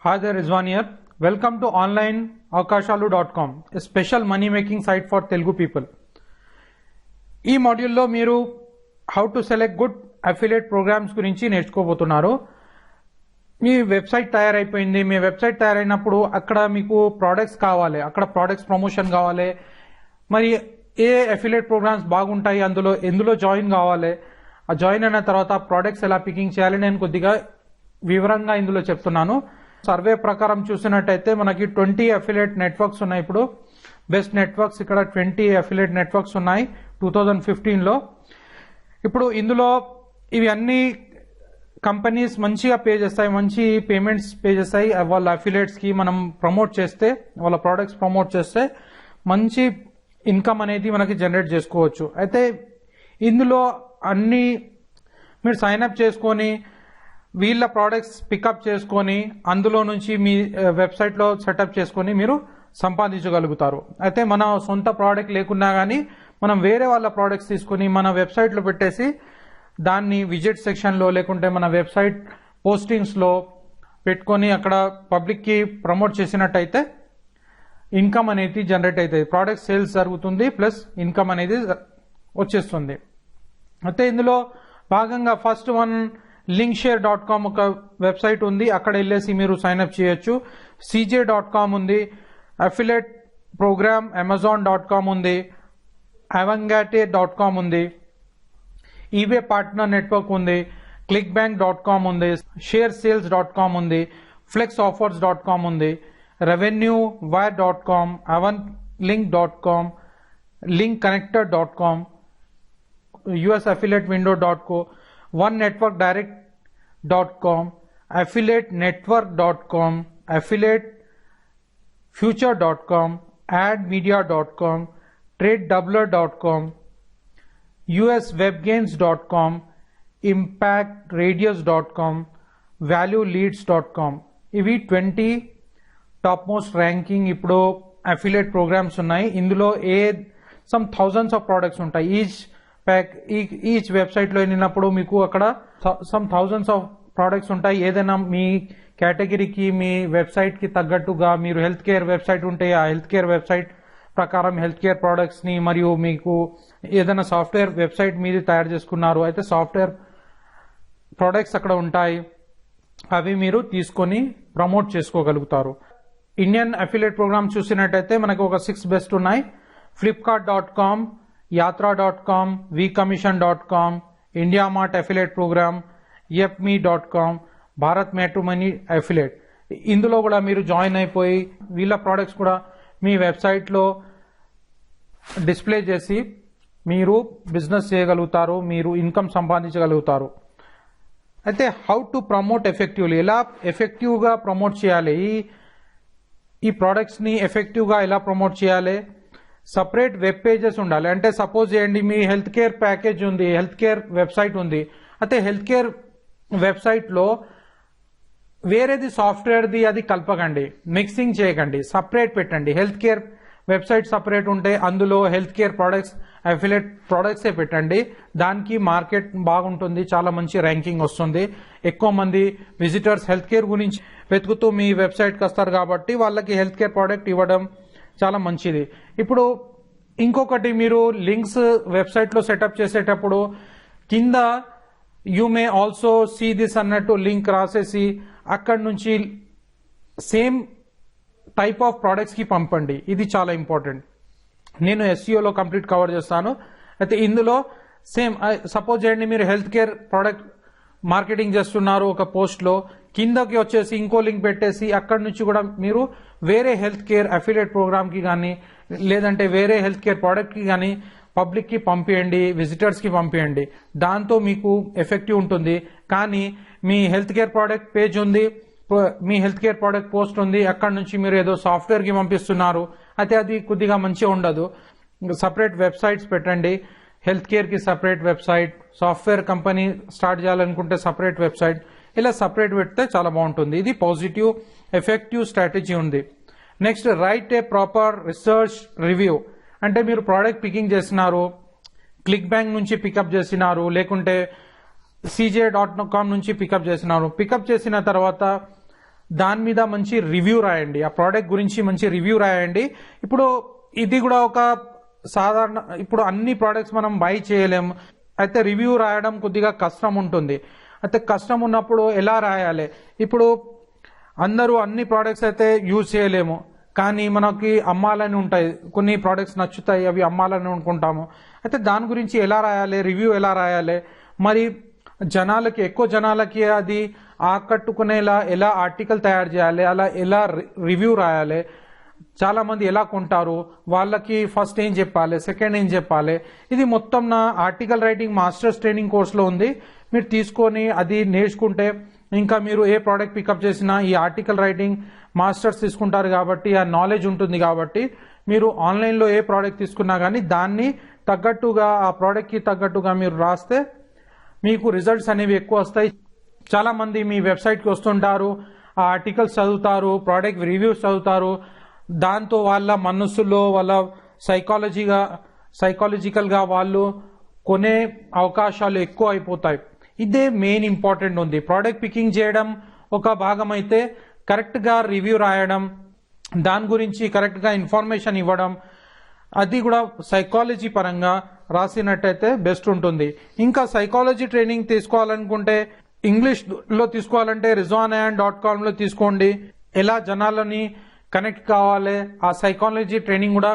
Hi there, Rizwan here. Welcome to onlineavakashalu.com, a special money making site for Telugu people. ఈ మాడ్యూల్లో మీరు how to select good affiliate programs గురించి నేర్చుకోబోతున్నారు. మీ website తయారైపోయింది. మీ website తయారైనప్పుడు అక్కడ మీకు ప్రోడక్ట్స్ కావాలి, అక్కడ ప్రోడక్ట్స్ ప్రమోషన్ కావాలి. మరి ఏ అఫిలియేట్ ప్రోగ్రామ్స్ బాగుంటాయి, ఎందులో జాయిన్ కావాలి, ఆ జాయిన్ అయిన తర్వాత ప్రోడక్ట్స్ ఎలా పికింగ్ చేయాలి నేను కొద్దిగా వివరంగా ఇందులో చెప్తున్నాను. సర్వే ప్రకారం చూసినట్టయితే మనకి 20 అఫిలియేట్ నెట్వర్క్స్ ఉన్నాయి. ఇప్పుడు బెస్ట్ నెట్వర్క్స్ ఇక్కడ 20 అఫిలియేట్ నెట్వర్క్స్ ఉన్నాయి 2015లో. ఇప్పుడు ఇందులో ఇవి అన్ని కంపెనీస్ మంచిగా పే చేస్తాయి, మంచి పేమెంట్స్ పే చేస్తాయి. వాళ్ళ అఫిలియేట్స్ కి మనం ప్రమోట్ చేస్తే, వాళ్ళ ప్రోడక్ట్స్ ప్రమోట్ చేస్తే మంచి ఇన్కమ్ అనేది మనకి జనరేట్ చేసుకోవచ్చు. అయితే ఇందులో అన్ని మీరు సైన్ అప్ చేసుకొని వీళ్ళ ప్రోడక్ట్స్ పికప్ చేసుకొని అందులో నుంచి మీ వెబ్సైట్లో సెటప్ చేసుకొని మీరు సంపాదించగలుగుతారు. అయితే మన సొంత ప్రోడక్ట్ లేకున్నా కానీ మనం వేరే వాళ్ళ ప్రోడక్ట్స్ తీసుకొని మన వెబ్సైట్లో పెట్టేసి దాన్ని విజిట్ సెక్షన్లో లేకుంటే మన వెబ్సైట్ పోస్టింగ్స్లో పెట్టుకొని అక్కడ పబ్లిక్కి ప్రమోట్ చేసినట్టయితే ఇన్కమ్ అనేది జనరేట్ అవుతుంది. ప్రోడక్ట్ సేల్స్ జరుగుతుంది, ప్లస్ ఇన్కమ్ అనేది వచ్చేస్తుంది. అయితే ఇందులో భాగంగా ఫస్ట్ వన్ linksshare.com ఒక వెబ్సైట్ ఉంది, అక్కడ వెళ్ళేసి మీరు సైన్అప్ చేయొచ్చు. cj.com ఉంది, అఫిలియేట్ ప్రోగ్రామ్ amazon.com ఉంది, avangate.com ఉంది, ఈబే పార్ట్నర్ నెట్వర్క్ ఉంది, clickbank.com ఉంది, sharesales.com ఉంది, flexoffers.com ఉంది, revenuewire.com, avanlink.com, linkconnector.com, usaffiliatewindow.co, onenetworkdirect.com, affiliatenetwork.com, affiliatefuture.com, admedia.com, tradedoubler.com, uswebgains.com, impactradius.com, valueleads.com. ఇవి 20 టాప్ మోస్ట్ ర్యాంకింగ్ ఇప్పుడు అఫిలియేట్ ప్రోగ్రామ్స్ ఉన్నాయి. ఇందులో సమ్ థౌజండ్స్ ఆఫ్ ప్రోడక్ట్స్ ఉంటాయి. ఈచ్ వెబ్సైట్ లో వెళ్ళినప్పుడు మీకు అక్కడ సమ్ థౌజండ్స్ ఆఫ్ ప్రోడక్ట్స్ ఉంటాయి. ఏదైనా మీ కేటగిరీకి మీ వెబ్సైట్ కి తగ్గట్టుగా మీరు హెల్త్ కేర్ వెబ్సైట్ ఉంటే ఆ హెల్త్ కేర్ వెబ్సైట్ ప్రకారం హెల్త్ కేర్ ప్రోడక్ట్స్ ని, మరియు మీకు ఏదైనా సాఫ్ట్వేర్ వెబ్సైట్ మీద తయారు చేసుకున్నారు అయితే సాఫ్ట్వేర్ ప్రోడక్ట్స్ అక్కడ ఉంటాయి, అవి మీరు తీసుకొని ప్రమోట్ చేసుకోగలుగుతారు. ఇండియన్ అఫిలియేట్ ప్రోగ్రామ్ చూసినట్టయితే మనకు ఒక 6 బెస్ట్ ఉన్నాయి. flipkart.com, yatra.com, vcommission.com, indiamart affiliate program, yepme.com, Bharat matrimony affiliate. ఇందులో కూడా మీరు జాయిన్ అయిపోయి వీళ్ళ ప్రోడక్ట్స్ కూడా మీ వెబ్సైట్లో డిస్ప్లే చేసి మీరు బిజినెస్ చేయగలుగుతారు, మీరు ఇన్కమ్ సంపాదించగలుగుతారు. అయితే హౌ టు ప్రమోట్ ఎఫెక్టివ్లీ, ఎలా ఎఫెక్టివ్గా ప్రమోట్ చేయాలి, ఈ ప్రోడక్ట్స్ ని ఎఫెక్టివ్గా ఎలా ప్రమోట్ చేయాలి. సపరేట్ వెబ్ పేజెస్ ఉండాలి. అంటే సపోజ్ చేయండి మీ హెల్త్ కేర్ ప్యాకేజ్ ఉంది, హెల్త్ కేర్ వెబ్సైట్ ఉంది. అయితే హెల్త్ కేర్ వెబ్సైట్ లో వేరేది సాఫ్ట్వేర్ది అది కలపకండి, మిక్సింగ్ చేయకండి, సపరేట్ పెట్టండి. హెల్త్ కేర్ వెబ్సైట్ సపరేట్ ఉంటే అందులో హెల్త్ కేర్ ప్రోడక్ట్స్ అఫిలియేట్ ప్రోడక్ట్సే పెట్టండి. దానికి మార్కెట్ బాగుంటుంది, చాలా మంచి ర్యాంకింగ్ వస్తుంది. ఎక్కువ మంది విజిటర్స్ హెల్త్ కేర్ గురించి వెతుకుతూ మీ వెబ్సైట్కి వస్తారు కాబట్టి వాళ్ళకి హెల్త్ కేర్ ప్రోడక్ట్ ఇవ్వడం చాలా మంచిది. ఇప్పుడు ఇంకొకటి, మీరు లింక్స్ వెబ్సైట్ లో సెటప్ చేసేటప్పుడు కింద you may also see this అన్నట్టు లింక్ రాసేసి అక్కడి నుంచి సేమ్ టైప్ ఆఫ్ ప్రోడక్ట్స్ కి పంపండి. ఇది చాలా ఇంపార్టెంట్. నేను ఎస్ఈఓలో కంప్లీట్ కవర్ చేస్తాను. అయితే ఇందులో సేమ్ సపోజ్ చేయండి మీరు హెల్త్ కేర్ ప్రోడక్ట్ మార్కెటింగ్ చేస్తున్నారు, ఒక పోస్ట్ లో కిందకి వచ్చేసి ఇంకో లింక్ పెట్టేసి అక్కడి నుంచి కూడా మీరు వేరే హెల్త్ కేర్ అఫిలియేట్ ప్రోగ్రామ్ కి కానీ లేదంటే వేరే హెల్త్ కేర్ ప్రోడక్ట్ కి కానీ పబ్లిక్ కి పంపించండి, విజిటర్స్ కి పంపించండి. దాంతో మీకు ఎఫెక్టివ్ ఉంటుంది. కానీ మీ హెల్త్ కేర్ ప్రోడక్ట్ పేజ్ ఉంది, మీ హెల్త్ కేర్ ప్రోడక్ట్ పోస్ట్ ఉంది, అక్కడ నుంచి మీరు ఏదో సాఫ్ట్వేర్ కి పంపిస్తున్నారు, అయితే అది కొద్దిగా మంచిగా ఉండదు. సపరేట్ వెబ్సైట్స్ పెట్టండి. హెల్త్ కేర్ కి separate website, software company start చేయాలనుకుంటే సపరేట్ వెబ్సైట్, ఇలా సపరేట్ పెడితే చాలా బాగుంటుంది. ఇది పాజిటివ్ ఎఫెక్టివ్ స్ట్రాటజీ ఉంది. Next, right a proper research review. అంటే మీరు ప్రోడక్ట్ పికింగ్ చేసినారు, క్లిక్ బ్యాంక్ నుంచి పికప్ చేసినారు, లేకుంటే cj.com నుంచి పికప్ చేసినారు. పికప్ చేసిన తర్వాత దాని మీద మంచి రివ్యూ రాయండి, ఆ ప్రోడక్ట్ గురించి మంచి రివ్యూ రాయండి. ఇప్పుడు ఇది కూడా ఒక సాధారణ, ఇప్పుడు అన్ని ప్రోడక్ట్స్ మనం బై చేయలేము, అయితే రివ్యూ రాయడం కొద్దిగా కష్టం ఉంటుంది. అయితే కష్టం ఉన్నప్పుడు ఎలా రాయాలి? ఇప్పుడు అందరూ అన్ని ప్రోడక్ట్స్ అయితే యూజ్ చేయలేము, కానీ మనకి అమ్మాలని ఉంటాయి, కొన్ని ప్రోడక్ట్స్ నచ్చుతాయి, అవి అమ్మాలని అనుకుంటాము. అయితే దాని గురించి ఎలా రాయాలి, రివ్యూ ఎలా రాయాలి, మరి జనాలకి, ఎక్కువ జనాలకి అది ఆకట్టుకునేలా ఎలా ఆర్టికల్ తయారు చేయాలి, అలా ఎలా రివ్యూ రాయాలి, చాలా మంది ఎలా కొంటారు, వాళ్ళకి ఫస్ట్ ఏం చెప్పాలి, సెకండ్ ఏం చెప్పాలి, ఇది మొత్తం నా ఆర్టికల్ రైటింగ్ మాస్టర్స్ ట్రైనింగ్ కోర్సులో ఉంది. మీరు తీసుకొని అది నేర్చుకుంటే ఇంకా మీరు ఏ ప్రోడక్ట్ పికప్ చేసినా ఈ ఆర్టికల్ రైటింగ్ మాస్టర్స్ తీసుకుంటారు కాబట్టి ఆ నాలెడ్జ్ ఉంటుంది. కాబట్టి మీరు ఆన్లైన్లో ఏ ప్రోడక్ట్ తీసుకున్నా కానీ దాన్ని తగ్గట్టుగా, ఆ ప్రోడక్ట్కి తగ్గట్టుగా మీరు రాస్తే మీకు రిజల్ట్స్ అనేవి ఎక్కువ వస్తాయి. చాలా మంది మీ వెబ్సైట్కి వస్తుంటారు, ఆ ఆర్టికల్స్ చదువుతారు, ప్రోడక్ట్ రివ్యూస్ చదువుతారు, దాంతో వాళ్ళ మనస్సులో వాళ్ళ సైకాలజికల్గా వాళ్ళు కొనే అవకాశాలు ఎక్కువ అయిపోతాయి. ఇదే మెయిన్ ఇంపార్టెంట్ ఉంది. ప్రోడక్ట్ పికింగ్ చేయడం ఒక భాగం అయితే, కరెక్ట్గా రివ్యూ రాయడం, దాని గురించి కరెక్ట్గా ఇన్ఫర్మేషన్ ఇవ్వడం, అది కూడా సైకాలజీ పరంగా రాసినట్టయితే బెస్ట్ ఉంటుంది. ఇంకా సైకాలజీ ట్రైనింగ్ తీసుకోవాలనుకుంటే, ఇంగ్లీష్లో తీసుకోవాలంటే rizwanand.com లో తీసుకోండి. ఎలా జనాలని కనెక్ట్ కావాలి, ఆ సైకాలజీ ట్రైనింగ్ కూడా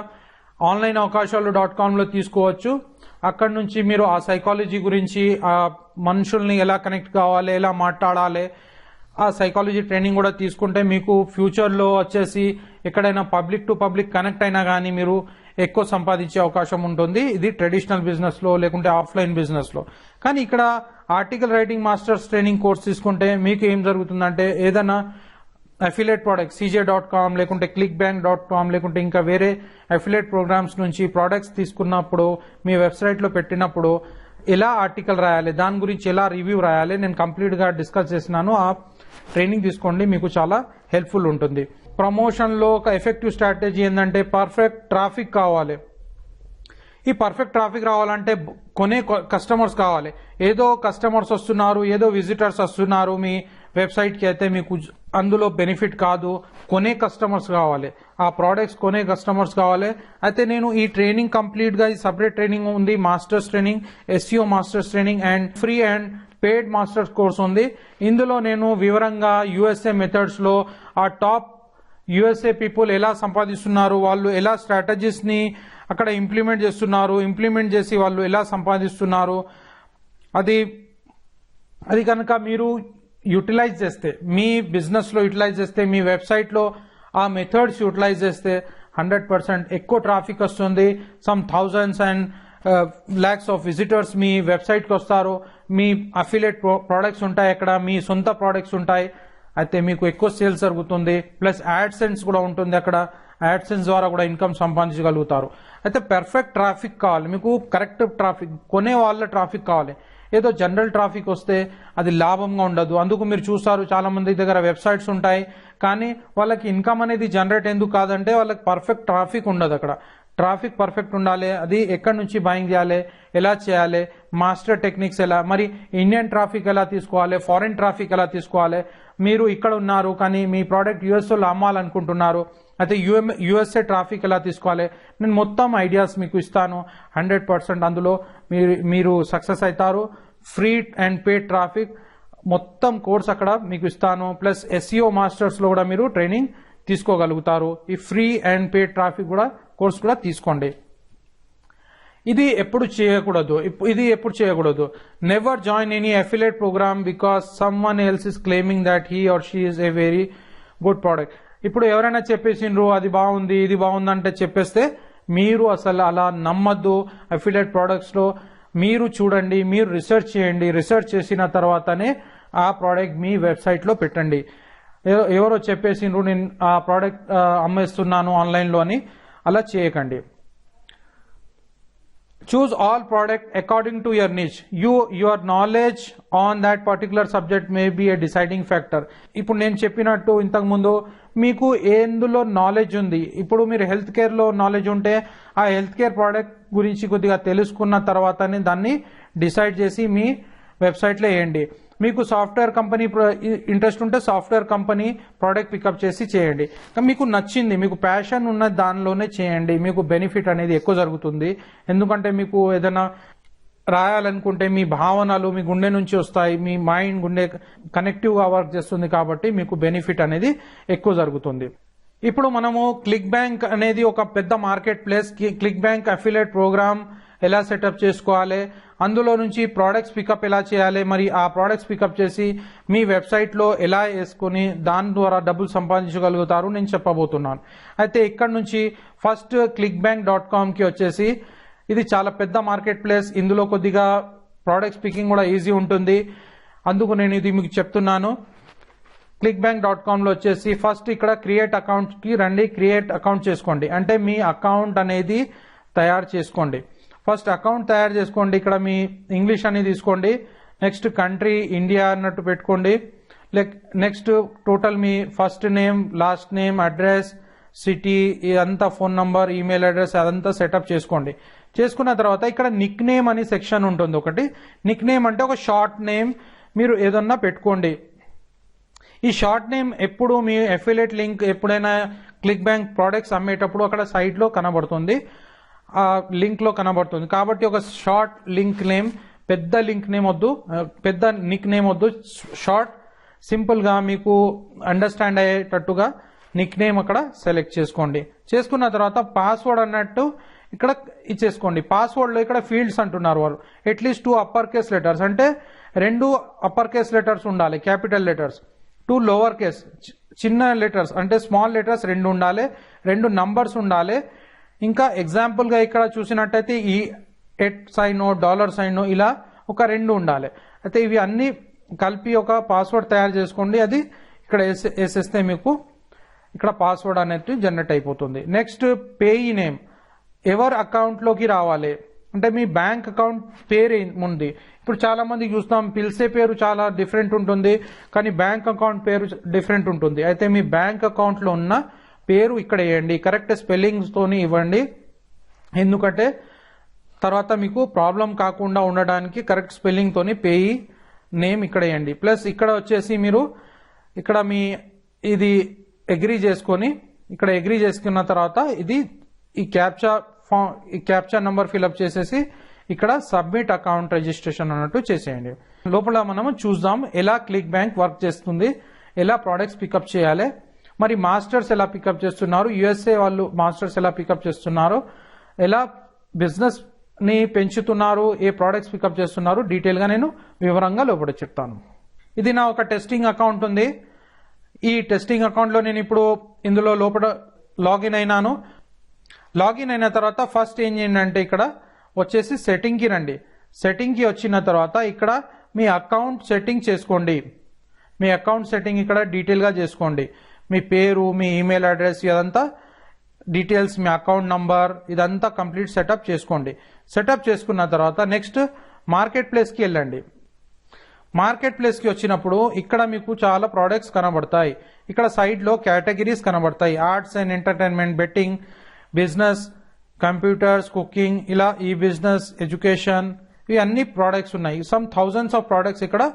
ఆన్లైన్ అవకాశాలు.com లో తీసుకోవచ్చు. అక్కడ నుంచి మీరు ఆ సైకాలజీ గురించి, ఆ మనుషుల్ని ఎలా కనెక్ట్ కావాలి, ఎలా మాట్లాడాలి, ఆ సైకాలజీ ట్రైనింగ్ కూడా తీసుకుంటే మీకు ఫ్యూచర్లో వచ్చేసి ఎక్కడైనా పబ్లిక్ టు పబ్లిక్ కనెక్ట్ అయినా కానీ మీరు ఎక్కువ సంపాదించే అవకాశం ఉంటుంది. ఇది ట్రెడిషనల్ బిజినెస్లో లేకుంటే ఆఫ్లైన్ బిజినెస్లో. కానీ ఇక్కడ article writing masters training course తీసుకుంటే మీకు ఏం జరుగుతుందంటే, ఏదైనా అఫిలియేట్ ప్రోడక్ట్స్ cj.com లేకుంటే clickbank.com లేకుంటే ఇంకా వేరే అఫిలియేట్ ప్రోగ్రామ్స్ నుంచి ప్రోడక్ట్స్ తీసుకున్నప్పుడు మీ వెబ్సైట్లో పెట్టినప్పుడు ఎలా ఆర్టికల్ రాయాలి, దాని గురించి ఎలా రివ్యూ రాయాలి, నేను కంప్లీట్గా డిస్కస్ చేసినాను. ఆ ట్రైనింగ్ తీసుకోండి, మీకు చాలా హెల్ప్ఫుల్ ఉంటుంది. ప్రమోషన్లో ఒక ఎఫెక్టివ్ స్ట్రాటజీ ఏంటంటే పర్ఫెక్ట్ ట్రాఫిక్ కావాలి. ఈ పర్ఫెక్ట్ ట్రాఫిక్ రావాలంటే కొనే కస్టమర్స్ కావాలి. ఏదో కస్టమర్స్ వస్తున్నారు, ఏదో విజిటర్స్ వస్తున్నారు మీ వెబ్సైట్కి, అయితే మీకు అందులో బెనిఫిట్ కాదు, కొనే కస్టమర్స్ కావాలి, ఆ ప్రోడక్ట్స్ కొనే కస్టమర్స్ కావాలి. అయితే నేను ఈ ట్రైనింగ్ కంప్లీట్గా, ఈ సపరేట్ ట్రైనింగ్ ఉంది, masters training, SEO masters training and free and paid masters course ఉంది. ఇందులో నేను వివరంగా USA మెథడ్స్లో ఆ టాప్ USA పీపుల్ ఎలా సంపాదిస్తున్నారు, వాళ్ళు ఎలా స్ట్రాటజీస్ని అక్కడ ఇంప్లిమెంట్ చేస్తున్నారు, ఇంప్లిమెంట్ చేసి వాళ్ళు ఎలా సంపాదిస్తున్నారు, అది కనుక మీరు యూటిలైజ్ చేస్తే, మీ బిజినెస్లో యూటిలైజ్ చేస్తే, మీ వెబ్సైట్లో ఆ మెథడ్స్ యూటిలైజ్ చేస్తే 100% ఎక్కువ ట్రాఫిక్ వస్తుంది. Some thousands and lakhs of visitors మీ వెబ్సైట్కి వస్తారు. మీ అఫిలియేట్ ప్రోడక్ట్స్ ఉంటాయి, అక్కడ మీ సొంత ప్రోడక్ట్స్ ఉంటాయి, అయితే మీకు ఎక్కువ సేల్స్ జరుగుతుంది. ప్లస్ యాడ్సెన్స్ కూడా ఉంటుంది, అక్కడ యాడ్సెన్స్ ద్వారా కూడా ఇన్కమ్ సంపాదించగలుగుతారు. అయితే పర్ఫెక్ట్ ట్రాఫిక్ కావాలి మీకు, కరెక్ట్ ట్రాఫిక్, కొనే వాళ్ళ ట్రాఫిక్ కావాలి. ఏదో జనరల్ ట్రాఫిక్ వస్తే అది లాభంగా ఉండదు. అందుకు మీరు చూస్తారు, చాలా మంది దగ్గర వెబ్సైట్స్ ఉంటాయి, కానీ వాళ్ళకి ఇన్కమ్ అనేది జనరేట్ ఎందుకు కాదంటే వాళ్ళకి పర్ఫెక్ట్ ట్రాఫిక్ ఉండదు. అక్కడ ట్రాఫిక్ పర్ఫెక్ట్ ఉండాలి. అది ఎక్కడి నుంచి బయింగ్ చేయాలి, ఎలా చేయాలి, మాస్టర్ టెక్నిక్స్ ఎలా, మరి ఇండియన్ ట్రాఫిక్ ఎలా తీసుకోవాలి, ఫారిన్ ట్రాఫిక్ ఎలా తీసుకోవాలి. మీరు ఇక్కడ ఉన్నారు కానీ మీ ప్రోడక్ట్ యూఎస్ఏలో అమ్మాలనుకుంటున్నారు, అయితే USA ట్రాఫిక్ ఎలా తీసుకోవాలి, నేను మొత్తం ఐడియాస్ మీకు ఇస్తాను. 100% అందులో మీరు సక్సెస్ అవుతారు. ఫ్రీ అండ్ పేడ్ ట్రాఫిక్ మొత్తం కోర్స్ అక్కడ మీకు ఇస్తాను. ప్లస్ SEO మాస్టర్స్లో కూడా మీరు ట్రైనింగ్ తీసుకోగలుగుతారు. ఈ ఫ్రీ అండ్ పేడ్ ట్రాఫిక్ కూడా కోర్స్ కూడా తీసుకోండి. ఇది ఎప్పుడు చేయకూడదు. Never join any affiliate program because someone else is claiming that he or she is a very good product. ఇప్పుడు ఎవరైనా చెప్పేసిండ్రు అది బాగుంది, ఇది బాగుందంటే చెప్పేస్తే మీరు అసలు అలా నమ్మద్దు. అఫిలియేట్ ప్రోడక్ట్స్లో మీరు చూడండి, మీరు రీసెర్చ్ చేయండి. రీసెర్చ్ చేసిన తర్వాతనే ఆ ప్రోడక్ట్ మీ వెబ్సైట్లో పెట్టండి. ఎవరో చెప్పేసిండ్రు నేను ఆ ప్రోడక్ట్ అమ్మేస్తున్నాను ఆన్లైన్లో అని, అలా చేయకండి. Choose all product according to your niche. Your knowledge on that particular subject may be a deciding factor. ఇప్పుడు నేను చెప్పినట్టు ఇంతకు ముందు మీకు ఎందులో నాలెడ్జ్ ఉంది. ఇప్పుడు మీరు హెల్త్ కేర్లో నాలెడ్జ్ ఉంటే ఆ హెల్త్ కేర్ ప్రోడక్ట్ గురించి కొద్దిగా తెలుసుకున్న తర్వాతనే దాన్ని డిసైడ్ చేసి మీ వెబ్సైట్లో వేయండి. మీకు సాఫ్ట్వేర్ కంపెనీ ఇంట్రెస్ట్ ఉంటే సాఫ్ట్వేర్ కంపెనీ ప్రోడక్ట్ పికప్ చేసి చేయండి. మీకు నచ్చింది, మీకు ప్యాషన్ ఉన్న దానిలోనే చేయండి. మీకు బెనిఫిట్ అనేది ఎక్కువ జరుగుతుంది. ఎందుకంటే మీకు ఏదైనా రాయాలనుకుంటే మీ భావనలు మీ గుండె నుంచి వస్తాయి, మీ మైండ్ గుండె కనెక్టివ్ గా వర్క్ చేస్తుంది కాబట్టి మీకు బెనిఫిట్ అనేది ఎక్కువ జరుగుతుంది. ఇప్పుడు మనము క్లిక్ బ్యాంక్ అనేది ఒక పెద్ద marketplace. ClickBank affiliate program ఎలా సెటప్ చేసుకోవాలి, అందులో నుంచి ప్రోడక్ట్స్ పికప్ ఎలా చేయాలి, మరి ఆ ప్రోడక్ట్స్ పికప్ చేసి మీ వెబ్సైట్ లో ఎలా వేసుకుని దాని ద్వారా డబ్బులు సంపాదించగలుగుతారు నేను చెప్పబోతున్నాను. అయితే ఇక్కడ నుంచి ఫస్ట్ clickbank.com కి వచ్చేసి ఇది చాలా పెద్ద మార్కెట్ ప్లేస్. ఇందులో కొద్దిగా ప్రోడక్ట్స్ పికింగ్ కూడా ఈజీ ఉంటుంది, అందుకు నేను ఇది మీకు చెప్తున్నాను. clickbank.com లో వచ్చేసి ఫస్ట్ ఇక్కడ క్రియేట్ అకౌంట్ కి రండి. క్రియేట్ అకౌంట్ చేసుకోండి, అంటే మీ అకౌంట్ అనేది తయారు చేసుకోండి. ఫస్ట్ అకౌంట్ తయారు చేసుకోండి. ఇక్కడ మీ ఇంగ్లీష్ అనేది తీసుకోండి. నెక్స్ట్ కంట్రీ ఇండియా అన్నట్టు పెట్టుకోండి. నెక్స్ట్ టోటల్ మీ first name, last name, address, city, ఇదంతా ఫోన్ నంబర్, ఈమెయిల్ అడ్రస్ అదంతా సెటప్ చేసుకోండి. చేసుకున్న తర్వాత ఇక్కడ నిక్ నేమ్ అని సెక్షన్ ఉంటుంది ఒకటి. నిక్ నేమ్ అంటే ఒక షార్ట్ నేమ్ మీరు ఏదన్నా పెట్టుకోండి. ఈ షార్ట్ నేమ్ ఎప్పుడు మీ అఫిలియేట్ లింక్ ఎప్పుడైనా క్లిక్ బ్యాంక్ ప్రోడక్ట్స్ అమ్మేటప్పుడు అక్కడ సైట్ లో కనబడుతుంది, ఆ లింక్ లో కనబడుతుంది. కాబట్టి ఒక షార్ట్ లింక్ నేమ్, పెద్ద లింక్ నేమ్ వద్దు, పెద్ద నిక్ నేమ్ వద్దు, షార్ట్ సింపుల్ గా మీకు అండర్స్టాండ్ అయ్యేటట్టుగా నిక్ నేమ్ అక్కడ సెలెక్ట్ చేసుకోండి. చేసుకున్న తర్వాత పాస్వర్డ్ అన్నట్టు ఇక్కడ ఇచ్చేసుకోండి. పాస్వర్డ్ లో ఇక్కడ ఫీల్డ్స్ అంటున్నారు వాళ్ళు. అట్లీస్ట్ 2 అప్పర్ కేస్ లెటర్స్, అంటే 2 అప్పర్ కేస్ లెటర్స్ ఉండాలి, క్యాపిటల్ లెటర్స్. 2 లోవర్ కేస్ చిన్న లెటర్స్ అంటే స్మాల్ లెటర్స్ 2 ఉండాలి, 2 నంబర్స్ ఉండాలి. ఇంకా ఎగ్జాంపుల్ గా ఇక్కడ చూసినట్టయితే ఈ $, $, ఇలా ఒక 2 ఉండాలి. అయితే ఇవి అన్ని కలిపి ఒక పాస్వర్డ్ తయారు చేసుకోండి. అది ఇక్కడ వేసేస్తే మీకు ఇక్కడ పాస్వర్డ్ అనేది జనరేట్ అయిపోతుంది. నెక్స్ట్ పేయీ నేమ్, ఎవరి అకౌంట్ లోకి రావాలి అంటే మీ బ్యాంక్ అకౌంట్ పేరు ఉంది. ఇప్పుడు చాలా మంది చూస్తాం పిలిచే పేరు చాలా డిఫరెంట్ ఉంటుంది, కానీ బ్యాంక్ అకౌంట్ పేరు డిఫరెంట్ ఉంటుంది. అయితే మీ బ్యాంక్ అకౌంట్ లో ఉన్న పేరు ఇక్కడ వేయండి, కరెక్ట్ స్పెల్లింగ్స్ తోని ఇవ్వండి. ఎందుకంటే తర్వాత మీకు ప్రాబ్లం కాకుండా ఉండడానికి కరెక్ట్ స్పెల్లింగ్ తోని పేయీ నేమ్ ఇక్కడ వేయండి. ప్లస్ ఇక్కడ వచ్చేసి మీరు ఇక్కడ మీ ఇది అగ్రీ చేసుకొని ఇక్కడ అగ్రీ చేసుకున్న తర్వాత ఇది ఈ క్యాప్చా నంబర్ ఫిల్అప్ చేసేసి ఇక్కడ సబ్మిట్ అకౌంట్ రిజిస్ట్రేషన్ అన్నట్టు చేసేయండి. లోపల మనము చూద్దాం ఎలా క్లిక్ బ్యాంక్ వర్క్ చేస్తుంది, ఎలా ప్రోడక్ట్స్ పికప్ చేయాలి, మరి మాస్టర్స్ ఎలా పికప్ చేస్తున్నారు, యుఎస్ఏ వాళ్ళు మాస్టర్స్ ఎలా పికప్ చేస్తున్నారు, ఎలా బిజినెస్ ని పెంచుతున్నారు, ఏ ప్రోడక్ట్స్ పికప్ చేస్తున్నారు, డీటెయిల్ గా నేను వివరంగా లోపల చెప్తాను. ఇది నా ఒక టెస్టింగ్ అకౌంట్ ఉంది. ఈ టెస్టింగ్ అకౌంట్ లో నేను ఇప్పుడు ఇందులో లోపల లాగిన్ అయినాను. లాగిన్ అయిన తర్వాత ఫస్ట్ ఏం చేయండి అంటే ఇక్కడ వచ్చేసి సెట్టింగ్ కి రండి. సెట్టింగ్ కి వచ్చిన తర్వాత ఇక్కడ మీ అకౌంట్ సెట్టింగ్ చేసుకోండి. మీ అకౌంట్ సెట్టింగ్ ఇక్కడ డీటెయిల్ గా చేసుకోండి. మీ పేరు, మీ ఈమెయిల్ అడ్రస్, ఇదంతా డీటెయిల్స్, మీ అకౌంట్ నంబర్, ఇదంతా కంప్లీట్ సెటప్ చేసుకోండి. సెటప్ చేసుకున్న తర్వాత నెక్స్ట్ మార్కెట్ ప్లేస్ కి వెళ్ళండి. మార్కెట్ ప్లేస్ కి వచ్చినప్పుడు ఇక్కడ మీకు చాలా ప్రోడక్ట్స్ కనబడతాయి. ఇక్కడ సైడ్ లో కేటగిరీస్ కనబడతాయి, arts and entertainment, betting, business, computers, cooking, ఇలా ఈ బిజినెస్, ఎడ్యుకేషన్, ఇవి అన్ని ప్రోడక్ట్స్ ఉన్నాయి. సమ్ థౌజండ్స్ ఆఫ్ ప్రోడక్ట్స్ ఇక్కడ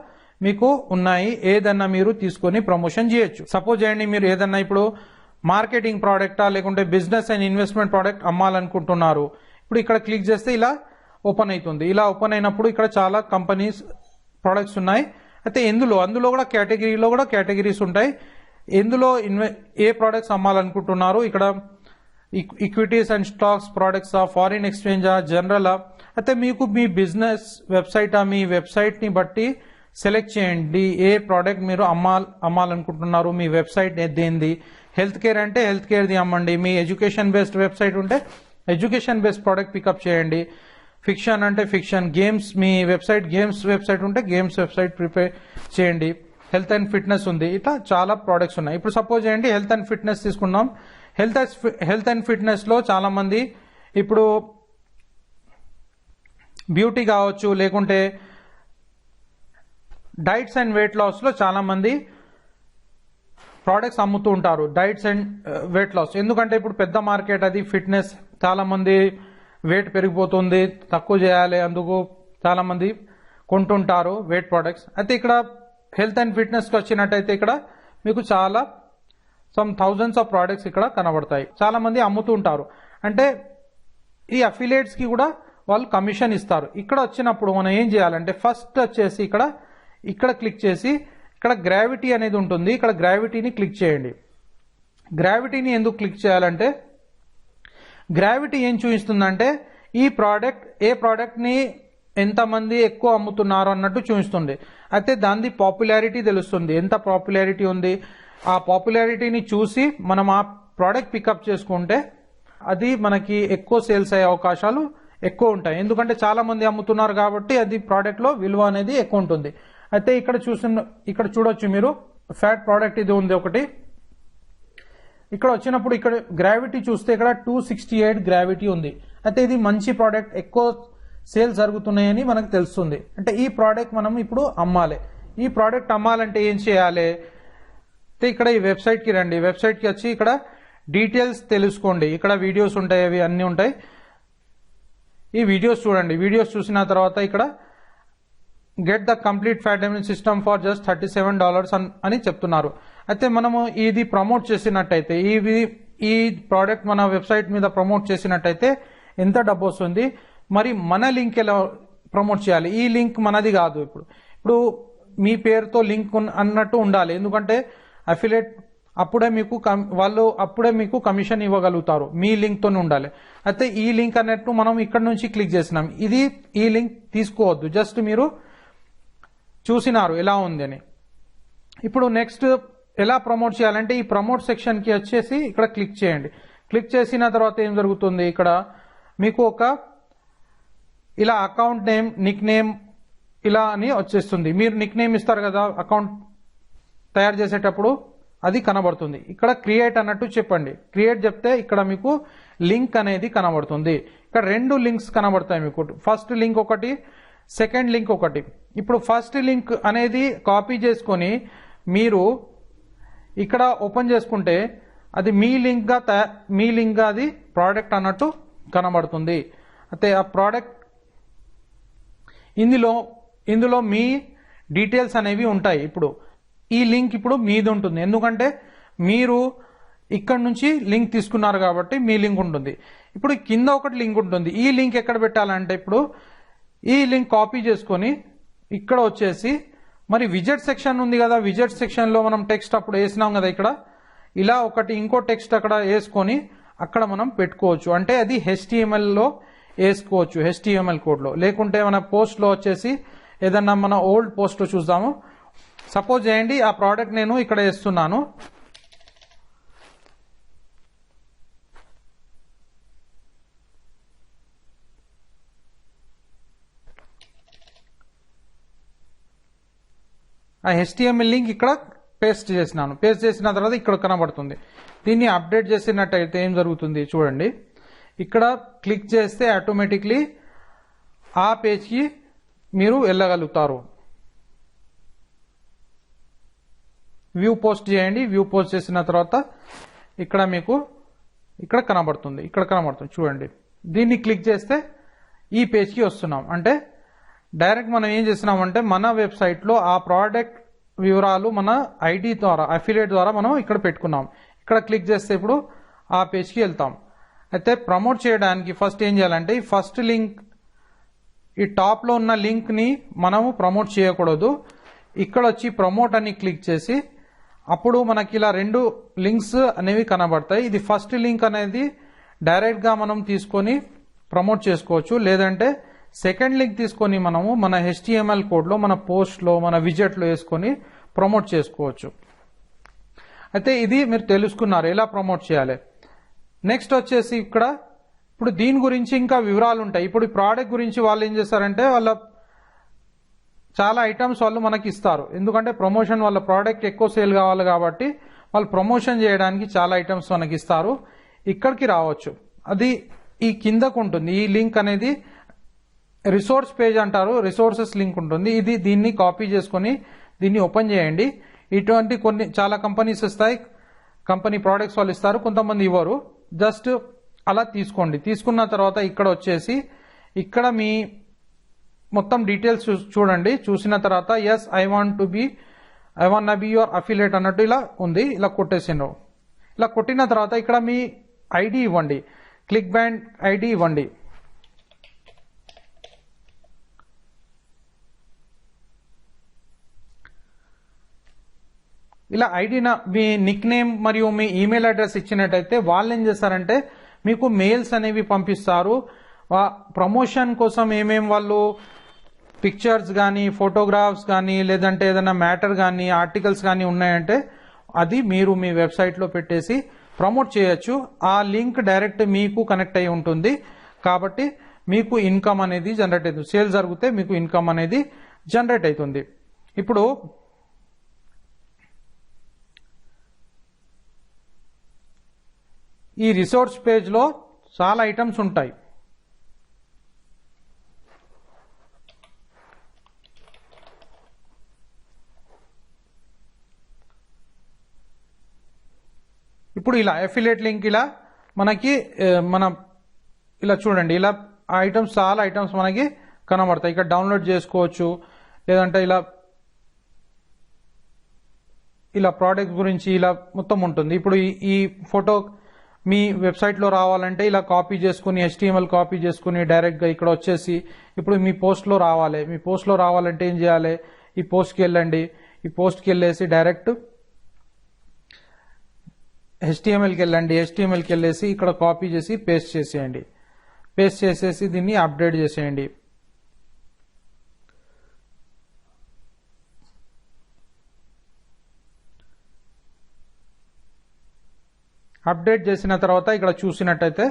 మీకు ఉన్నాయి. ఏదన్నా మీరు తీసుకొని ప్రమోషన్ చేయొచ్చు. సపోజ్ చేయండి మీరు ఏదన్నా ఇప్పుడు మార్కెటింగ్ ప్రోడక్టా లేకుంటే బిజినెస్ అండ్ ఇన్వెస్ట్మెంట్ ప్రోడక్ట్ అమ్మాలనుకుంటున్నారు. ఇప్పుడు ఇక్కడ క్లిక్ చేస్తే ఇలా ఓపెన్ అవుతుంది. ఇలా ఓపెన్ అయినప్పుడు ఇక్కడ చాలా కంపెనీస్ ప్రోడక్ట్స్ ఉన్నాయి. అయితే అందులో కూడా కేటగిరీలో కూడా కేటగిరీస్ ఉంటాయి. ఎందులో ఏ ప్రోడక్ట్స్ అమ్మాలనుకుంటున్నారు, ఇక్కడ equities and stocks, products, foreign exchange, general. అయితే మీకు మీ బిజినెస్ వెబ్సైట్, మీ వెబ్సైట్ ని బట్టి సెలెక్ట్ చేయండి ఏ ప్రోడక్ట్ మీరు అమ్మాలనుకుంటున్నారు, మీ వెబ్సైట్ దేంది. హెల్త్ కేర్ అంటే హెల్త్ కేర్ ది అమ్మండి. మీ ఎడ్యుకేషన్ బేస్డ్ వెబ్సైట్ ఉంటే ఎడ్యుకేషన్ బేస్డ్ ప్రోడక్ట్ పికప్ చేయండి. ఫిక్షన్ అంటే ఫిక్షన్, గేమ్స్, మీ వెబ్సైట్ గేమ్స్ వెబ్సైట్ ఉంటే గేమ్స్ వెబ్సైట్ ప్రిపేర్ చేయండి. హెల్త్ అండ్ ఫిట్నెస్ ఉంది, ఇట్లా చాలా ప్రోడక్ట్స్ ఉన్నాయి. ఇప్పుడు సపోజ్ చేయండి హెల్త్ అండ్ ఫిట్నెస్ తీసుకున్నాం. హెల్త్ అండ్ ఫిట్నెస్ లో చాలా మంది ఇప్పుడు బ్యూటీ కావచ్చు, లేకుంటే డైట్స్ అండ్ వెయిట్ లాస్ లో చాలా మంది ప్రోడక్ట్స్ అమ్ముతూ ఉంటారు. డైట్స్ అండ్ వెయిట్ లాస్ ఎందుకంటే ఇప్పుడు పెద్ద మార్కెట్ అది. ఫిట్నెస్ చాలా మంది వెయిట్ పెరిగిపోతుంది, తక్కువ చేయాలి, అందుకు చాలా మంది కొంటుంటారు వెయిట్ ప్రొడక్ట్స్. అయితే ఇక్కడ హెల్త్ అండ్ ఫిట్నెస్ కి వచ్చినట్టయితే ఇక్కడ మీకు చాలా సమ్ థౌజండ్స్ ఆఫ్ ప్రోడక్ట్స్ ఇక్కడ కనబడతాయి. చాలా మంది అమ్ముతూ ఉంటారు. అంటే ఈ అఫిలియేట్స్ కి కూడా వాళ్ళు కమిషన్ ఇస్తారు. ఇక్కడ వచ్చినప్పుడు మనం ఏం చేయాలంటే ఫస్ట్ వచ్చేసి ఇక్కడ క్లిక్ చేసి ఇక్కడ గ్రావిటీ అనేది ఉంటుంది. ఇక్కడ గ్రావిటీని క్లిక్ చేయండి. గ్రావిటీని ఎందుకు క్లిక్ చేయాలంటే గ్రావిటీ ఏం చూపిస్తుందంటే ఈ ప్రోడక్ట్ ఏ ప్రోడక్ట్ ని ఎంతమంది ఎక్కువ అమ్ముతున్నారు అన్నట్టు చూపిస్తుంది. అయితే దాని పాపులారిటీ తెలుస్తుంది, ఎంత పాపులారిటీ ఉంది. ఆ పాపులారిటీని చూసి మనం ఆ ప్రోడక్ట్ పికప్ చేసుకుంటే అది మనకి ఎక్కువ సేల్స్ అయ్యే అవకాశాలు ఎక్కువ ఉంటాయి. ఎందుకంటే చాలా మంది అమ్ముతున్నారు కాబట్టి అది ప్రోడక్ట్ లో విలువ అనేది ఎక్కువ ఉంటుంది. అయితే ఇక్కడ చూడొచ్చు మీరు ఫ్యాట్ ప్రోడక్ట్ ఇది ఉంది ఒకటి. ఇక్కడ వచ్చినప్పుడు ఇక్కడ గ్రావిటీ చూస్తే ఇక్కడ 268 గ్రావిటీ ఉంది. అయితే ఇది మంచి ప్రోడక్ట్, ఎక్కువ సేల్స్ జరుగుతున్నాయని మనకు తెలుస్తుంది. అంటే ఈ ప్రోడక్ట్ మనం ఇప్పుడు అమ్మాలి. ఈ ప్రోడక్ట్ అమ్మాలంటే ఏం చేయాలి? అయితే ఇక్కడ ఈ వెబ్సైట్ కి రండి. వెబ్సైట్ కి వచ్చి ఇక్కడ డీటెయిల్స్ తెలుసుకోండి. ఇక్కడ వీడియోస్ ఉంటాయి, అవి అన్ని ఉంటాయి. ఈ వీడియోస్ చూడండి. వీడియోస్ చూసిన తర్వాత ఇక్కడ get the complete fat dimming system for just $37 అని చెప్తున్నారు. అయితే మనము ఇది ప్రమోట్ చేసినట్టయితే ఈ ప్రోడక్ట్ మన వెబ్సైట్ మీద ప్రమోట్ చేసినట్టయితే ఎంత డబ్బు వస్తుంది? మరి మన లింక్ ఎలా ప్రమోట్ చేయాలి? ఈ లింక్ మనది కాదు. ఇప్పుడు మీ పేరుతో లింక్ అన్నట్టు ఉండాలి. ఎందుకంటే అఫిలియేట్ అప్పుడే మీకు కమిషన్ ఇవ్వగలుగుతారు. మీ లింక్ తోనే ఉండాలి. అయితే ఈ లింక్ అన్నట్టు మనం ఇక్కడ నుంచి క్లిక్ చేసినాం. ఈ లింక్ తీసుకోవద్దు. జస్ట్ మీరు చూసినారు ఎలా ఉంది అని. ఇప్పుడు నెక్స్ట్ ఎలా ప్రమోట్ చేయాలంటే ఈ ప్రమోట్ సెక్షన్ కి వచ్చేసి ఇక్కడ క్లిక్ చేయండి. క్లిక్ చేసిన తర్వాత ఏం జరుగుతుంది? ఇక్కడ మీకు ఇలా అకౌంట్ నేమ్, నిక్ నేమ్ ఇలా అని వచ్చేస్తుంది. మీరు నిక్ నేమ్ ఇస్తారు కదా అకౌంట్ తయారు చేసేటప్పుడు, అది కనబడుతుంది. ఇక్కడ క్రియేట్ అన్నట్టు చెప్పండి. క్రియేట్ చెప్తే ఇక్కడ మీకు లింక్ అనేది కనబడుతుంది. ఇక్కడ 2 లింక్స్ కనబడతాయి మీకు. ఫస్ట్ లింక్ ఒకటి, సెకండ్ లింక్ ఒకటి. ఇప్పుడు ఫస్ట్ లింక్ అనేది కాపీ చేసుకొని మీరు ఇక్కడ ఓపెన్ చేసుకుంటే అది మీ లింక్ గా అది ప్రోడక్ట్ అన్నట్టు కనబడుతుంది. అయితే ఆ ప్రోడక్ట్ ఇందులో మీ డీటెయిల్స్ అనేవి ఉంటాయి. ఇప్పుడు ఈ లింక్ ఇప్పుడు మీది ఉంటుంది. ఎందుకంటే మీరు ఇక్కడ నుంచి లింక్ తీసుకున్నారు కాబట్టి మీ లింక్ ఉంటుంది. ఇప్పుడు కింద ఒకటి లింక్ ఉంటుంది. ఈ లింక్ ఎక్కడ పెట్టాలంటే ఇప్పుడు ఈ లింక్ కాపీ చేసుకొని ఇక్కడ వచ్చేసి మరి విజెట్ సెక్షన్ ఉంది కదా, విజెట్ సెక్షన్ లో మనం టెక్స్ట్ అప్పుడు వేసినాం కదా, ఇక్కడ ఇలా ఇంకో టెక్స్ట్ అక్కడ వేసుకొని అక్కడ మనం పెట్టుకోవచ్చు. అంటే అది HTML లో వేసుకోవచ్చు, HTML కోడ్ లో. లేకుంటే మన పోస్ట్ లో వచ్చేసి ఏదన్నా మన ఓల్డ్ పోస్ట్ లో చూద్దాము. సపోజ్ చేయండి ఆ ప్రోడక్ట్ నేను ఇక్కడ వేస్తున్నాను. ఆ HTML లింక్ ఇక్కడ పేస్ట్ చేసినాను. పేస్ట్ చేసిన తర్వాత ఇక్కడ కనబడుతుంది. దీన్ని అప్డేట్ చేసినట్టయితే ఏం జరుగుతుంది చూడండి. ఇక్కడ క్లిక్ చేస్తే ఆటోమేటిక్లీ ఆ పేజ్కి మీరు వెళ్ళగలుగుతారు. వ్యూ పోస్ట్ చేయండి. వ్యూ పోస్ట్ చేసిన తర్వాత ఇక్కడ మీకు ఇక్కడ కనబడుతుంది చూడండి. దీన్ని క్లిక్ చేస్తే ఈ పేజ్కి వస్తున్నాం. అంటే డైరెక్ట్ మనం ఏం చేస్తున్నామంటే మన వెబ్సైట్ లో ఆ ప్రోడక్ట్ వివరాలు మన ఐడి ద్వారా, అఫిలియేట్ ద్వారా మనం ఇక్కడ పెట్టుకున్నాం. ఇక్కడ క్లిక్ చేస్తే ఇప్పుడు ఆ పేజ్కి వెళ్తాం. అయితే ప్రమోట్ చేయడానికి ఫస్ట్ ఏం చేయాలంటే ఈ ఫస్ట్ లింక్, ఈ టాప్ లో ఉన్న లింక్ ని మనము ప్రమోట్ చేయకూడదు. ఇక్కడ వచ్చి ప్రమోట్ అని క్లిక్ చేసి అప్పుడు మనకి ఇలా 2 లింక్స్ అనేవి కనబడతాయి. ఇది ఫస్ట్ లింక్ అనేది డైరెక్ట్ గా మనం తీసుకొని ప్రమోట్ చేసుకోవచ్చు. లేదంటే సెకండ్ లింక్ తీసుకొని మనము మన HTML కోడ్ లో, మన పోస్ట్ లో, మన విజెట్ లో వేసుకొని ప్రమోట్ చేసుకోవచ్చు. అయితే ఇది మీరు తెలుసుకున్నారు ఎలా ప్రమోట్ చేయాలి. నెక్స్ట్ వచ్చేసి ఇప్పుడు దీని గురించి ఇంకా వివరాలు ఉంటాయి. ఇప్పుడు ఈ ప్రోడక్ట్ గురించి వాళ్ళు ఏం చేస్తారంటే చాలా ఐటమ్స్ వాళ్ళు మనకి ఇస్తారు. ఎందుకంటే ప్రమోషన్, వాళ్ళ ప్రోడక్ట్ ఎక్కువ సేల్ కావాలి కాబట్టి వాళ్ళు ప్రమోషన్ చేయడానికి చాలా ఐటమ్స్ మనకి ఇస్తారు. ఇక్కడికి రావచ్చు. అది ఈ కిందకు ఉంటుంది. ఈ లింక్ అనేది రిసోర్స్ పేజ్ అంటారు. రిసోర్సెస్ లింక్ ఉంటుంది. దీన్ని కాపీ చేసుకొని దీన్ని ఓపెన్ చేయండి. ఇటువంటి చాలా కంపెనీస్ ఇస్తాయి, కంపెనీ ప్రోడక్ట్స్ వాళ్ళు ఇస్తారు, కొంతమంది ఇవ్వరు. జస్ట్ అలా తీసుకోండి. తీసుకున్న తర్వాత ఇక్కడ వచ్చేసి ఇక్కడ మొత్తం డీటెయిల్స్ చూడండి. చూసిన తర్వాత yes I want be your affiliate అన్నట్టు ఇలా ఉంది. ఇలా కొట్టేసిండ్రు. ఇలా కొట్టిన తర్వాత ఇక్కడ మీ ఐడి ఇవ్వండి, క్లిక్ బ్యాండ్ ఐడి ఇవ్వండి. ఇలా ఐడి మీ నిక్ నేమ్ మరియు మీ ఈమెయిల్ అడ్రస్ ఇచ్చినట్టయితే వాళ్ళు ఏం చేస్తారంటే మీకు మెయిల్స్ అనేవి పంపిస్తారు. ప్రమోషన్ కోసం ఏమేం వాళ్ళు పిక్చర్స్ కానీ, ఫోటోగ్రాఫ్స్ కానీ, లేదంటే ఏదైనా మ్యాటర్ కానీ, ఆర్టికల్స్ కానీ ఉన్నాయంటే అది మీరు మీ వెబ్సైట్లో పెట్టేసి ప్రమోట్ చేయొచ్చు. ఆ లింక్ డైరెక్ట్ మీకు కనెక్ట్ అయి ఉంటుంది కాబట్టి మీకు ఇన్కమ్ అనేది జనరేట్ అవుతుంది. సేల్ జరిగితే మీకు ఇన్కమ్ అనేది జనరేట్ అవుతుంది. ఇప్పుడు ఈ రిసోర్స్ పేజ్లో చాలా ఐటమ్స్ ఉంటాయి. ఇప్పుడు ఇలా అఫిలియేట్ లింక్ ఇలా మనకి ఇలా చూడండి, ఇలా ఐటమ్స్ చాలా ఐటమ్స్ మనకి కనబడతాయి. ఇక్కడ డౌన్లోడ్ చేసుకోవచ్చు, లేదంటే ఇలా ప్రోడక్ట్ గురించి ఇలా మొత్తం ఉంటుంది. ఇప్పుడు ఈ ఫోటో మీ వెబ్సైట్లో రావాలంటే ఇలా కాపీ చేసుకుని, HTML కాపీ చేసుకుని డైరెక్ట్గా ఇక్కడ వచ్చేసి ఇప్పుడు మీ పోస్ట్లో రావాలి. మీ పోస్ట్లో రావాలంటే ఏం చేయాలి, ఈ పోస్ట్కి వెళ్ళండి. ఈ పోస్ట్కి వెళ్ళేసి డైరెక్ట్ HTMLకి వెళ్ళండి. HTMLకి వెళ్ళేసి ఇక్కడ కాపీ చేసి పేస్ట్ చేసేయండి. పేస్ట్ చేసేసి దీన్ని అప్డేట్ చేసేయండి. అప్డేట్ చేసిన తర్వాత ఇక్కడ చూసినట్టయితే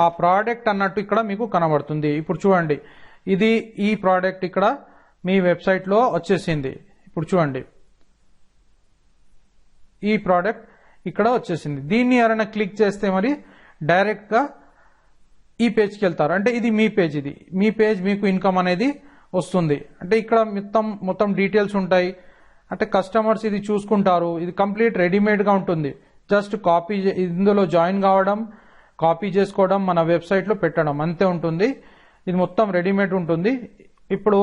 ఆ ప్రోడక్ట్ అన్నట్టు ఇక్కడ మీకు కనబడుతుంది. ఇప్పుడు చూడండి, ఈ ప్రోడక్ట్ ఇక్కడ మీ వెబ్సైట్లో వచ్చేసింది. ఇప్పుడు చూడండి, ఈ ప్రోడక్ట్ ఇక్కడ వచ్చేసింది. దీన్ని ఎవరైనా క్లిక్ చేస్తే మరి డైరెక్ట్గా ఈ పేజ్కి వెళ్తారు. అంటే ఇది మీ పేజ్, ఇది మీ పేజ్, మీకు ఇన్కమ్ అనేది వస్తుంది. అంటే ఇక్కడ మొత్తం డీటెయిల్స్ ఉంటాయి. అంటే కస్టమర్స్ ఇది చూసుకుంటారు. ఇది కంప్లీట్ రెడీమేడ్గా ఉంటుంది. జస్ట్ కాపీ, ఇందులో జాయిన్ కావడం, కాపీ చేసుకోవడం, మన వెబ్సైట్లో పెట్టడం అంతే ఉంటుంది. ఇది మొత్తం రెడీమేడ్ ఉంటుంది. ఇప్పుడు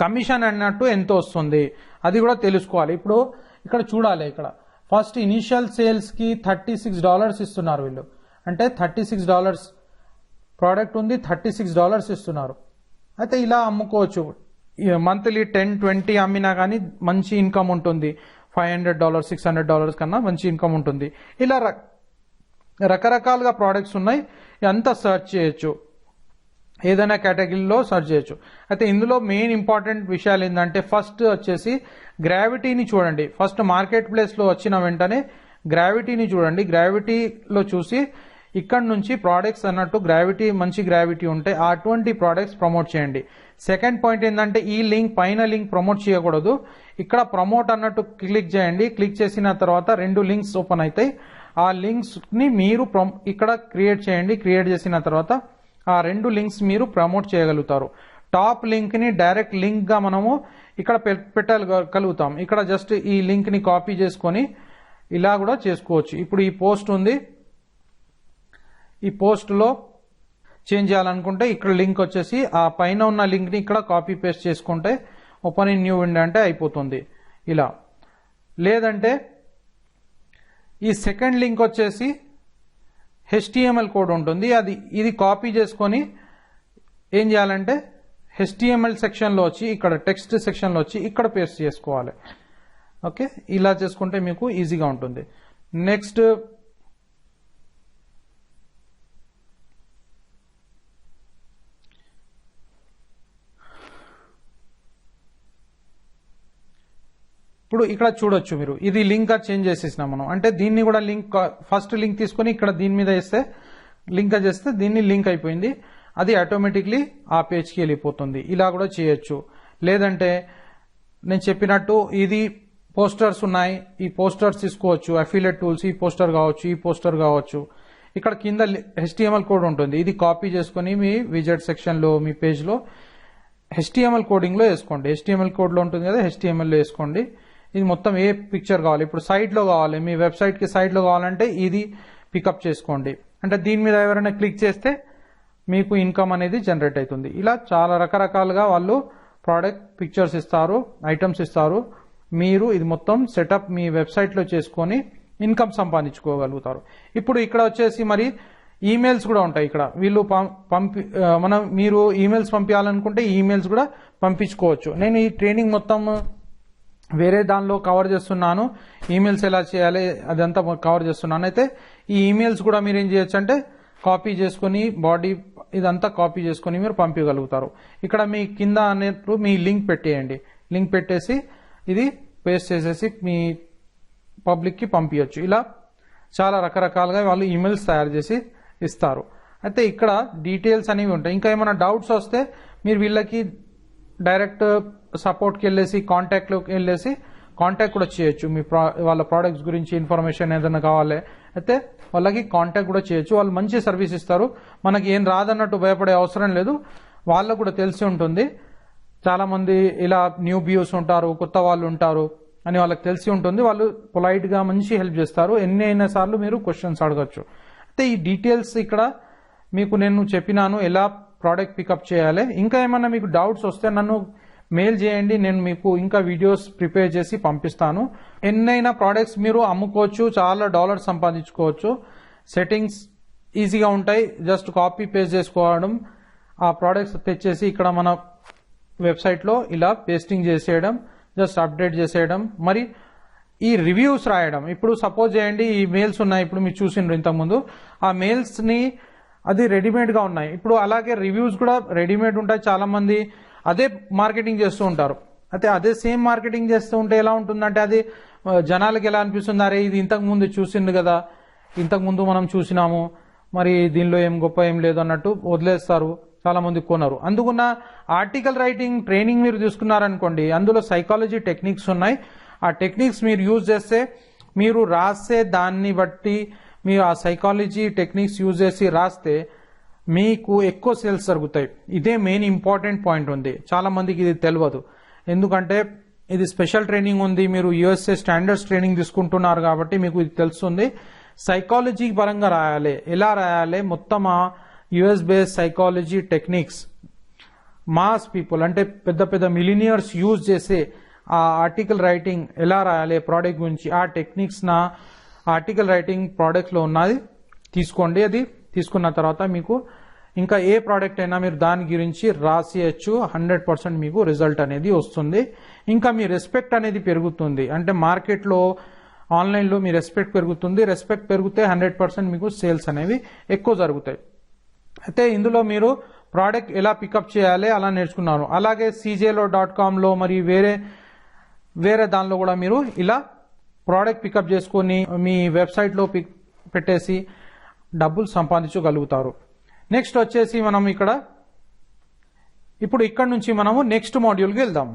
కమిషన్ అన్నట్టు ఎంత వస్తుంది అది కూడా తెలుసుకోవాలి. ఇప్పుడు ఇక్కడ చూడాలి, ఇక్కడ ఫస్ట్ ఇనిషియల్ సేల్స్కి $36 ఇస్తున్నారు వీళ్ళు. అంటే $36 ప్రోడక్ట్ ఉంది, $36 ఇస్తున్నారు. అయితే ఇలా అమ్ముకోవచ్చు. మంత్లీ 10-20 అమ్మినా కానీ మంచి ఇన్కమ్ ఉంటుంది. $500, $600 కన్నా మంచి ఇన్కమ్ ఉంటుంది. ఇలా రకరకాలుగా ప్రోడక్ట్స్ ఉన్నాయి. అంతా సెర్చ్ చేయొచ్చు, ఏదైనా కేటగిరీలో సెర్చ్ చేయొచ్చు. అయితే ఇందులో మెయిన్ ఇంపార్టెంట్ విషయాలు ఏంటంటే ఫస్ట్ వచ్చేసి గ్రావిటీని చూడండి. ఫస్ట్ మార్కెట్ ప్లేస్లో వచ్చిన వెంటనే గ్రావిటీని చూడండి. గ్రావిటీలో చూసి ఇక్కడ నుంచి ప్రోడక్ట్స్ అన్నట్టు మంచి గ్రావిటీ ఉంటే అటువంటి ప్రోడక్ట్స్ ప్రమోట్ చేయండి. సెకండ్ పాయింట్ ఏంటంటే ఈ లింక్, పైన లింక్ ప్రమోట్ చేయకూడదు. ఇక్కడ ప్రమోట్ అన్నట్టు క్లిక్ చేయండి. క్లిక్ చేసిన తర్వాత 2 లింక్స్ ఓపెన్ అవుతాయి. ఆ లింక్స్ ని మీరు ఇక్కడ క్రియేట్ చేయండి. క్రియేట్ చేసిన తర్వాత ఆ 2 లింక్స్ మీరు ప్రమోట్ చేయగలుగుతారు. టాప్ లింక్ ని డైరెక్ట్ లింక్ గా మనము ఇక్కడ పెట్టగలుగుతాం. ఇక్కడ జస్ట్ ఈ లింక్ ని కాపీ చేసుకొని ఇలా కూడా చేసుకోవచ్చు. ఇప్పుడు ఈ పోస్ట్ ఉంది, ఈ పోస్ట్ లో చేంజ్ చేయాలనుకుంటే ఇక్కడ లింక్ వచ్చేసి ఆ పైన ఉన్న లింక్ ని ఇక్కడ కాపీ పేస్ట్ చేసుకుంటే ఓపెన్ ఇన్ న్యూ విండో అంటే అయిపోతుంది ఇలా. లేదంటే ఈ సెకండ్ లింక్ వచ్చేసి HTML కోడ్ ఉంటుంది. ఇది కాపీ చేసుకొని ఏం చేయాలంటే HTML సెక్షన్లో వచ్చి ఇక్కడ టెక్స్ట్ సెక్షన్లో వచ్చి ఇక్కడ పేస్ట్ చేసుకోవాలి. ఓకే, ఇలా చేసుకుంటే మీకు ఈజీగా ఉంటుంది. నెక్స్ట్ ఇప్పుడు ఇక్కడ చూడొచ్చు మీరు, ఇది లింక్ చేంజ్ చేసేసినాం మనం. అంటే దీన్ని కూడా లింక్, ఫస్ట్ లింక్ తీసుకొని ఇక్కడ దీని మీద వేస్తే లింక్ చేస్తే దీన్ని లింక్ అయిపోయింది. అది ఆటోమేటిక్లీ ఆ పేజ్కి వెళ్ళిపోతుంది. ఇలా కూడా చేయొచ్చు. లేదంటే నేను చెప్పినట్టు ఇది పోస్టర్స్ ఉన్నాయి, ఈ పోస్టర్స్ తీసుకోవచ్చు. అఫిలియేట్ టూల్స్, ఈ పోస్టర్ కావచ్చు, ఈ పోస్టర్ కావచ్చు. ఇక్కడ కింద HTML కోడ్ ఉంటుంది. ఇది కాపీ చేసుకొని మీ విజెట్ సెక్షన్లో, మీ పేజ్లో HTML కోడింగ్లో వేసుకోండి. HTML కోడ్లో ఉంటుంది కదా, HTMLలో వేసుకోండి. ఇది మొత్తం ఏ పిక్చర్ కావాలి, ఇప్పుడు సైట్లో కావాలి, మీ వెబ్సైట్కి సైట్లో కావాలంటే ఇది పికప్ చేసుకోండి. అంటే దీని మీద ఎవరైనా క్లిక్ చేస్తే మీకు ఇన్కమ్ అనేది జనరేట్ అవుతుంది. ఇలా చాలా రకరకాలుగా వాళ్ళు ప్రోడక్ట్ పిక్చర్స్ ఇస్తారు, ఐటమ్స్ ఇస్తారు. మీరు ఇది మొత్తం సెటప్ మీ వెబ్సైట్లో చేసుకొని ఇన్కమ్ సంపాదించుకోగలుగుతారు. ఇప్పుడు ఇక్కడ వచ్చేసి మరి ఈమెయిల్స్ కూడా ఉంటాయి. ఇక్కడ వీళ్ళు మీరు ఈమెయిల్స్ పంపించాలనుకుంటే ఈమెయిల్స్ కూడా పంపించుకోవచ్చు. నేను ఈ ట్రైనింగ్ మొత్తం వేరే దానిలో కవర్ చేస్తున్నాను. ఈమెయిల్స్ ఎలా చేయాలి అదంతా కవర్ చేస్తున్నాను. అయితే ఈ ఈమెయిల్స్ కూడా మీరు ఏం చేయొచ్చు అంటే కాపీ చేసుకుని బాడీ ఇదంతా కాపీ చేసుకుని మీరు పంపించగలుగుతారు. ఇక్కడ మీ కింద అన్నట్టు మీ లింక్ పెట్టేయండి. లింక్ పెట్టేసి ఇది పేస్ట్ చేసేసి మీ పబ్లిక్కి పంపించవచ్చు. ఇలా చాలా రకరకాలుగా వాళ్ళు ఈమెయిల్స్ తయారు చేసి ఇస్తారు. అయితే ఇక్కడ డీటెయిల్స్ అనేవి ఉంటాయి. ఇంకా ఏమైనా డౌట్స్ వస్తే మీరు వీళ్ళకి డైరెక్ట్ సపోర్ట్కి వెళ్ళేసి కాంటాక్ట్లోకి వెళ్ళేసి కాంటాక్ట్ కూడా చేయొచ్చు. మీ వాళ్ళ ప్రోడక్ట్స్ గురించి ఇన్ఫర్మేషన్ ఏదైనా కావాలి అయితే వాళ్ళకి కాంటాక్ట్ కూడా చేయొచ్చు. వాళ్ళు మంచి సర్వీస్ ఇస్తారు. మనకి ఏం రాదన్నట్టు భయపడే అవసరం లేదు. వాళ్ళకు కూడా తెలిసి ఉంటుంది. చాలా మంది ఇలా న్యూ వ్యూస్ ఉంటారు, కొత్త వాళ్ళు ఉంటారు అని వాళ్ళకి తెలిసి ఉంటుంది. వాళ్ళు పొలైట్ గా మంచి హెల్ప్ చేస్తారు. ఎన్ని అయినా సార్లు మీరు క్వశ్చన్స్ అడగచ్చు. అయితే ఈ డీటెయిల్స్ ఇక్కడ మీకు నేను చెప్పినాను ఎలా ప్రోడక్ట్ పికప్ చేయాలి. ఇంకా ఏమన్నా మీకు డౌట్స్ వస్తే నన్ను మెయిల్ చేయండి. నేను మీకు ఇంకా వీడియోస్ ప్రిపేర్ చేసి పంపిస్తాను. ఎన్నైనా ప్రోడక్ట్స్ మీరు అమ్ముకోవచ్చు, చాలా డాలర్స్ సంపాదించుకోవచ్చు. సెట్టింగ్స్ ఈజీగా ఉంటాయి. జస్ట్ కాపీ పేస్ట్ చేసుకోవడం, ఆ ప్రోడక్ట్స్ తెచ్చేసి ఇక్కడ మన వెబ్సైట్లో ఇలా పేస్టింగ్ చేసేయడం, జస్ట్ అప్డేట్ చేసేయడం, మరి ఈ రివ్యూస్ రాయడం. ఇప్పుడు సపోజ్ చేయండి ఈ మెయిల్స్ ఉన్నాయి, ఇప్పుడు మీరు చూసిండ్రు ఇంతకుముందు. ఆ మెయిల్స్ ని అది రెడీమేడ్ గా ఉన్నాయి. ఇప్పుడు అలాగే రివ్యూస్ కూడా రెడీమేడ్ ఉంటాయి. చాలా మంది అదే మార్కెటింగ్ చేస్తూ ఉంటారు. అయితే అదే సేమ్ మార్కెటింగ్ చేస్తూ ఉంటే ఎలా ఉంటుందంటే అది జనాలకి ఎలా అనిపిస్తుంది, అరే ఇది ఇంతకు ముందు చూసిండు కదా, ఇంతకు ముందు మనం చూసినాము, మరి దీనిలో ఏం గొప్ప ఏం లేదు అన్నట్టు వదిలేస్తారు. చాలా మంది కొనరు. అందుకున్న ఆర్టికల్ రైటింగ్ ట్రైనింగ్ మీరు తీసుకున్నారనుకోండి, అందులో సైకాలజీ టెక్నిక్స్ ఉన్నాయి. ఆ టెక్నిక్స్ మీరు యూజ్ చేస్తే మీరు రాసే దాన్ని బట్టి మీరు ఆ సైకాలజీ టెక్నిక్స్ యూజ్ చేసి రాస్తే మీకు ఎక్కువ సేల్స్ జరుగుతాయి. ఇదే మెయిన్ ఇంపార్టెంట్ పాయింట్ ఉంది. చాలా మందికి ఇది తెలియదు. ఎందుకంటే ఇది స్పెషల్ ట్రైనింగ్ ఉంది. మీరు యుఎస్ఏ స్టాండర్డ్స్ ట్రైనింగ్ తీసుకుంటున్నారు కాబట్టి మీకు ఇది తెలుస్తుంది. సైకాలజీ పరంగా రాయాలి, ఎలా రాయాలి, మొత్తం ఆ US based psychology techniques mass people అంటే పెద్ద పెద్ద మిలినియర్స్ యూజ్ చేసే ఆ ఆర్టికల్ రైటింగ్ ఎలా రాయాలి ప్రోడక్ట్ గురించి, ఆ టెక్నిక్స్ నా ఆర్టికల్ రైటింగ్ ప్రోడక్ట్ లో ఉన్నది. తీసుకోండి. అది తీసుకున్న తర్వాత మీకు ఇంకా ఏ ప్రోడక్ట్ అయినా మీరు దాని గురించి రాసేయచ్చు. 100% మీకు రిజల్ట్ అనేది వస్తుంది. ఇంకా మీ రెస్పెక్ట్ అనేది పెరుగుతుంది. అంటే మార్కెట్లో ఆన్లైన్లో మీ రెస్పెక్ట్ పెరుగుతుంది. రెస్పెక్ట్ పెరిగితే 100% మీకు సేల్స్ అనేవి ఎక్కువ జరుగుతాయి. అయితే ఇందులో మీరు ప్రోడక్ట్ ఎలా పికప్ చేయాలి అలా నేర్చుకున్నారు. అలాగే cjlo.comలో మరి వేరే దానిలో కూడా మీరు ఇలా ప్రోడక్ట్ పికప్ చేసుకొని మీ వెబ్సైట్లో పెట్టేసి డబ్బులు సంపాదించగలుగుతారు. నెక్స్ట్ వచ్చేసి మనం ఇక్కడ నుంచి మనము నెక్స్ట్ మాడ్యూల్కి వెళ్దాం.